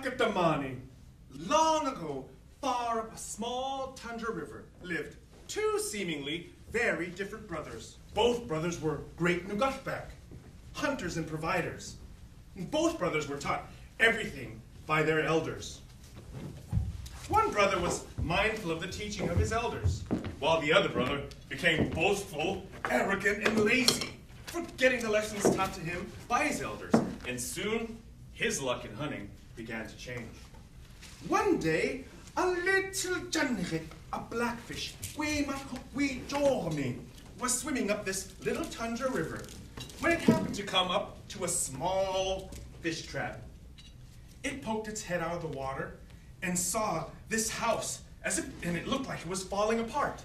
Nakatamani. Long ago, far up a small tundra river, lived two seemingly very different brothers. Both brothers were great Nugutbek, hunters and providers. And both brothers were taught everything by their elders. One brother was mindful of the teaching of his elders, while the other brother became boastful, arrogant, and lazy, forgetting the lessons taught to him by his elders. And soon, his luck in hunting began to change. One day, a little Janrik, a blackfish, was swimming up this little tundra river when it happened to come up to a small fish trap. It poked its head out of the water and saw this house, and it looked like it was falling apart.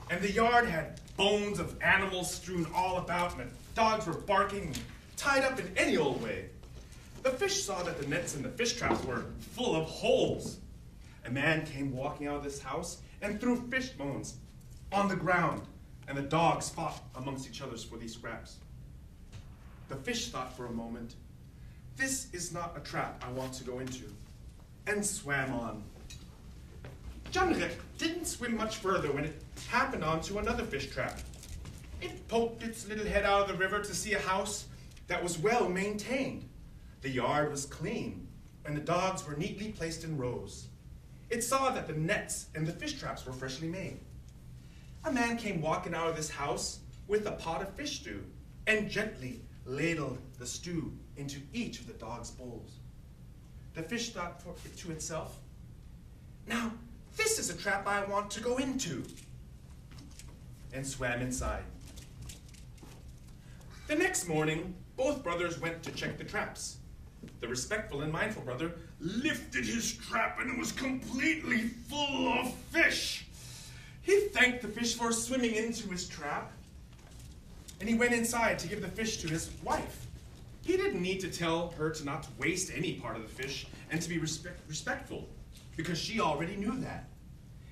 And the yard had bones of animals strewn all about, and the dogs were barking, tied up in any old way. The fish saw that the nets and the fish traps were full of holes. A man came walking out of this house and threw fish bones on the ground, and the dogs fought amongst each other for these scraps. The fish thought for a moment, "This is not a trap I want to go into," and swam on. Janrik didn't swim much further when it happened onto another fish trap. It poked its little head out of the river to see a house that was well maintained. The yard was clean, and the dogs were neatly placed in rows. It saw that the nets and the fish traps were freshly made. A man came walking out of this house with a pot of fish stew and gently ladled the stew into each of the dogs' bowls. The fish thought to itself, "Now, this is a trap I want to go into," and swam inside. The next morning, both brothers went to check the traps. The respectful and mindful brother lifted his trap, and it was completely full of fish. He thanked the fish for swimming into his trap, and he went inside to give the fish to his wife. He didn't need to tell her to not waste any part of the fish and to be respectful, because she already knew that.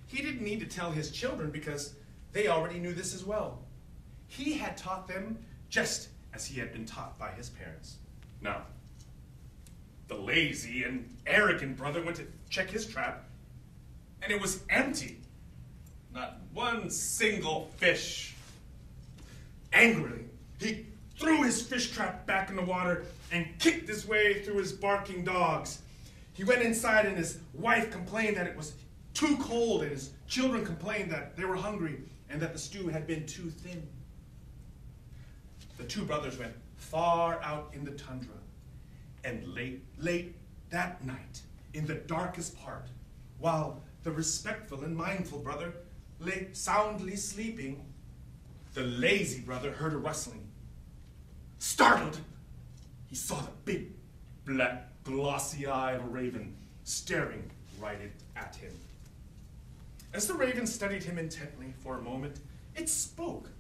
He didn't need to tell his children because they already knew this as well. He had taught them just as he had been taught by his parents. Now, the lazy and arrogant brother went to check his trap, and it was empty. Not one single fish. Angrily, he threw his fish trap back in the water and kicked his way through his barking dogs. He went inside, and his wife complained that it was too cold, and his children complained that they were hungry and that the stew had been too thin. The two brothers went far out in the tundra, and late that night, in the darkest part, while the respectful and mindful brother lay soundly sleeping, the lazy brother heard a rustling. Startled, he saw the big, black, glossy eye of a raven staring right at him. As the raven studied him intently for a moment, it spoke.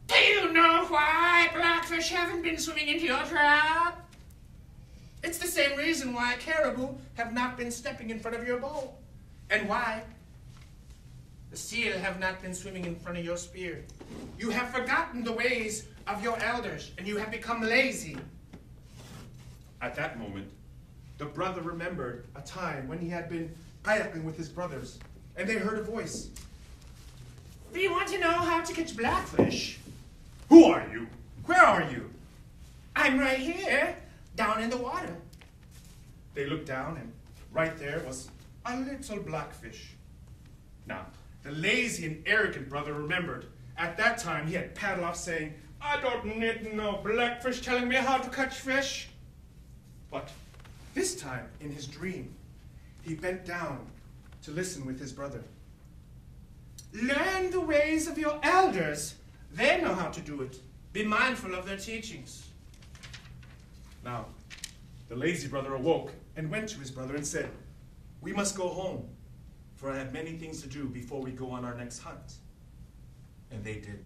"Do you know why blackfish haven't been swimming into your trap? It's the same reason why caribou have not been stepping in front of your bowl, and why the seal have not been swimming in front of your spear. You have forgotten the ways of your elders, and you have become lazy." At that moment, the brother remembered a time when he had been kayaking with his brothers, and they heard a voice. "Do you want to know how to catch blackfish?" "Who are you? Where are you?" "I'm right here, down in the water." They looked down, and right there was a little blackfish. Now, the lazy and arrogant brother remembered at that time he had paddled off saying, "I don't need no blackfish telling me how to catch fish." But this time, in his dream, he bent down to listen with his brother. "Learn the ways of your elders. They know how to do it. Be mindful of their teachings." Now, the lazy brother awoke and went to his brother and said, "We must go home, for I have many things to do before we go on our next hunt." And they did.